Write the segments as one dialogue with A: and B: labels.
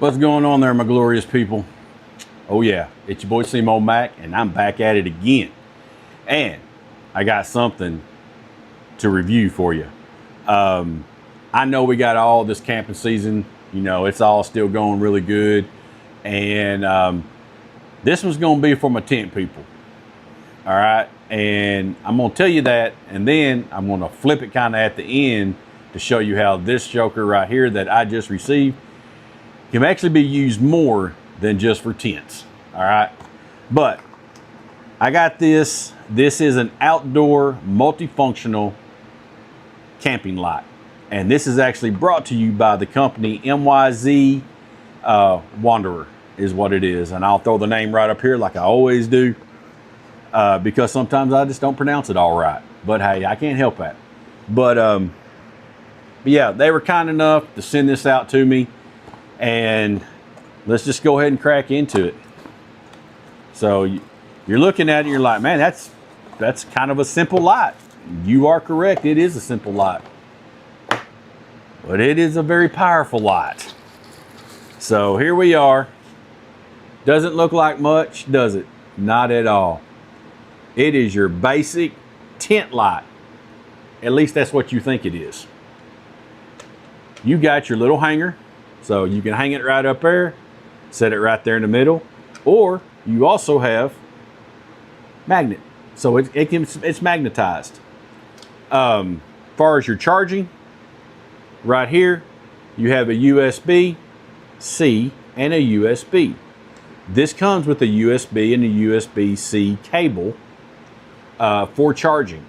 A: What's going on there, my glorious people? Oh yeah, it's your boy SEMO-MAC, and I'm back at it again. And I got something to review for you. I know we got all this camping season, you know, it's all still going really good. And this one's gonna be for my tent people. All right, and I'm gonna tell you that, and then I'm gonna flip it kind of at the end to show you how this joker right here that I just received can actually be used more than just for tents. All right, but I got this. This is an outdoor multifunctional camping light, and this is actually brought to you by the company MYZ Wanderer is what it is, and I'll throw the name right up here like I always do, because sometimes I just don't pronounce it all right. But hey, I can't help that. But yeah, they were kind enough to send this out to me. And let's just go ahead and crack into it. So you're looking at it, you're like, man, that's kind of a simple light. You are correct, it is a simple light. But it is a very powerful light. So here we are. Doesn't look like much, does it? Not at all. It is your basic tent light. At least that's what you think it is. You got your little hanger. So you can hang it right up there, set it right there in the middle, or you also have magnet. So it's magnetized. Far as your charging, right here, you have a USB-C and a USB. This comes with a USB and a USB-C cable for charging.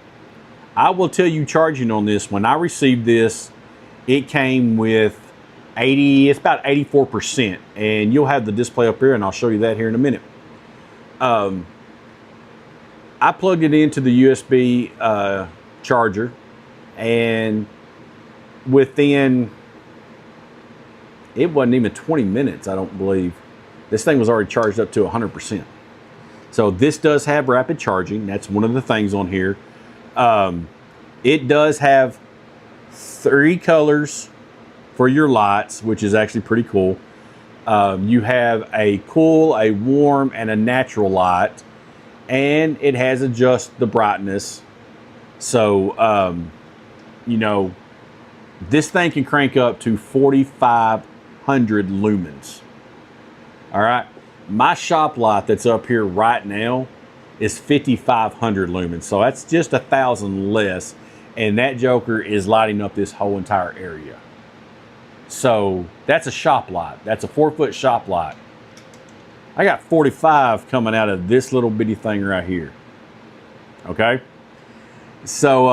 A: I will tell you charging on this, when I received this, it came with it's about 84%, and you'll have the display up here, and I'll show you that here in a minute. I plugged it into the USB charger, and within, it wasn't even 20 minutes, I don't believe, this thing was already charged up to 100%. So this does have rapid charging. That's one of the things on here. It does have 3 colors for your lights, which is actually pretty cool. You have a cool, a warm, and a natural light, and it has adjust the brightness. So, you know, this thing can crank up to 4,500 lumens. All right, my shop light that's up here right now is 5,500 lumens, so that's just 1,000 less, and that joker is lighting up this whole entire area. So that's a shop light. That's a 4-foot shop light. I got 45 coming out of this little bitty thing right here. Okay. So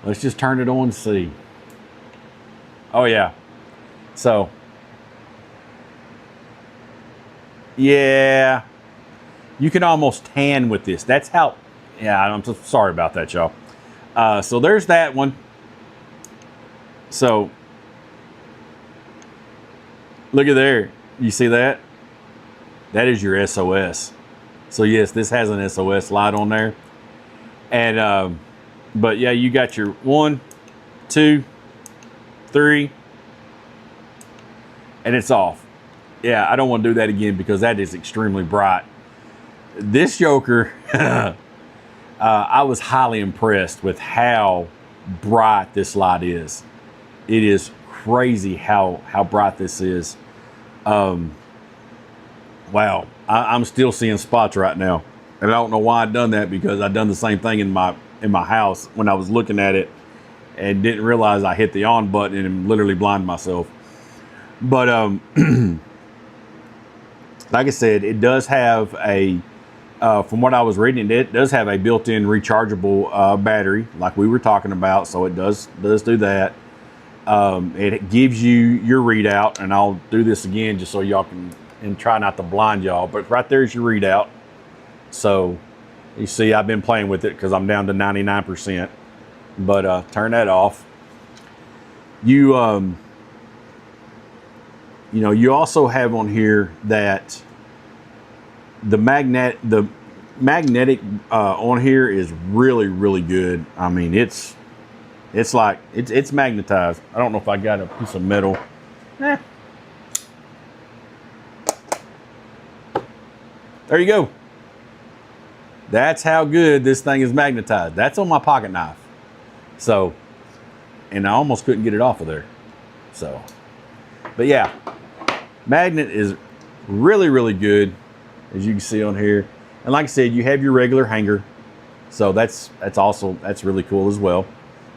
A: let's just turn it on and see. Oh yeah. So yeah, you can almost tan with this. That's how, yeah, I'm so sorry about that, y'all. So there's that one. So look at there. You see that? That is your SOS. So yes, this has an SOS light on there. And but yeah, you got your 1, 2, 3, and it's off. Yeah, I don't want to do that again because that is extremely bright. This joker, I was highly impressed with how bright this light is. It is crazy how bright this is. Wow, I'm still seeing spots right now, and I don't know why I've done that, because I've done the same thing in my house when I was looking at it and didn't realize I hit the on button and literally blinded myself. But like I said, it does have a from what I was reading, it does have a built-in rechargeable battery, like we were talking about. So it does do that. It gives you your readout, and I'll do this again just so y'all can, and try not to blind y'all, but right there's your readout. So you see I've been playing with it because I'm down to 99%, but turn that off. You know, you also have on here that the magnetic on here is really good. I mean, it's like it's magnetized. I don't know if I got a piece of metal. there you go. That's how good this thing is magnetized. That's on my pocket knife. So, and I almost couldn't get it off of there. So, but yeah, magnet is really, really good, as you can see on here. And like I said, you have your regular hanger. So that's really cool as well.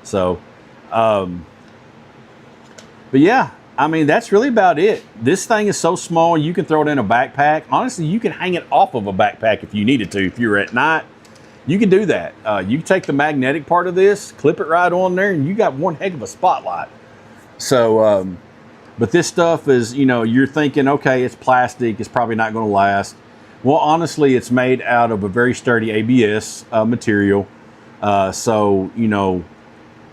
A: So, but yeah, I mean, that's really about it. This thing is so small, you can throw it in a backpack. Honestly, you can hang it off of a backpack if you needed to. If you're at night, you can do that. You can take the magnetic part of this, clip it right on there, and you got one heck of a spotlight. So, but this stuff is, you know, you're thinking, okay, it's plastic, it's probably not going to last. Well, honestly, it's made out of a very sturdy ABS material. So, you know,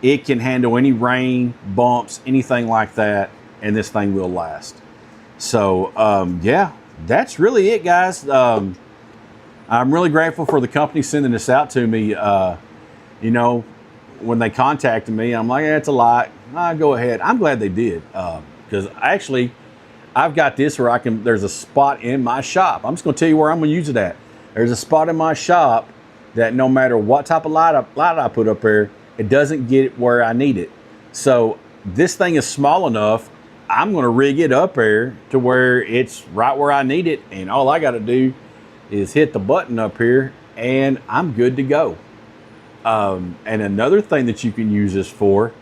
A: it can handle any rain, bumps, anything like that, and this thing will last. So, yeah, that's really it, guys. I'm really grateful for the company sending this out to me. You know, when they contacted me, I'm like, it's a lot. Go ahead. I'm glad they did. Because actually, I've got this where there's a spot in my shop. I'm just going to tell you where I'm going to use it at. There's a spot in my shop that no matter what type of light I put up there, it doesn't get it where I need it. So this thing is small enough, I'm going to rig it up there to where it's right where I need it. And all I got to do is hit the button up here and I'm good to go. And another thing that you can use this for,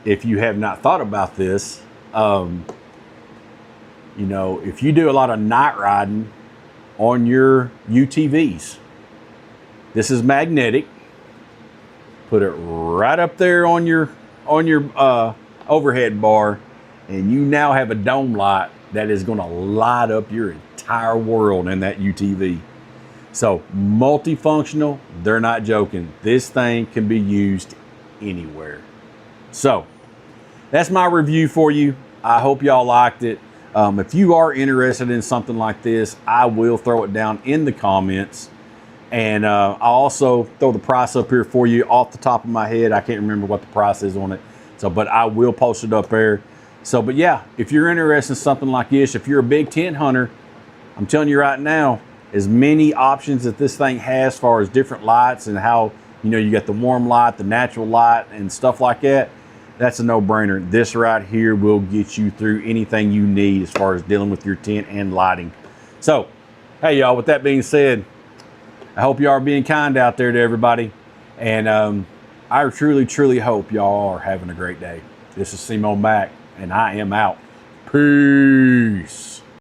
A: if you have not thought about this, you know, if you do a lot of night riding on your UTVs, this is magnetic. Put it right up there on your overhead bar, and you now have a dome light that is going to light up your entire world in that UTV. So multifunctional, they're not joking. This thing can be used anywhere. So that's my review for you. I hope y'all liked it. If you are interested in something like this, I will throw it down in the comments. And I'll also throw the price up here for you off the top of my head. I can't remember what the price is on it. So, but I will post it up there. So, but yeah, if you're interested in something like this, if you're a big tent hunter, I'm telling you right now, as many options that this thing has as far as different lights and how, you know, you got the warm light, the natural light and stuff like that. That's a no-brainer. This right here will get you through anything you need as far as dealing with your tent and lighting. So, hey y'all, with that being said, I hope y'all are being kind out there to everybody. And I truly, truly hope y'all are having a great day. This is SEMO-MAC, and I am out. Peace.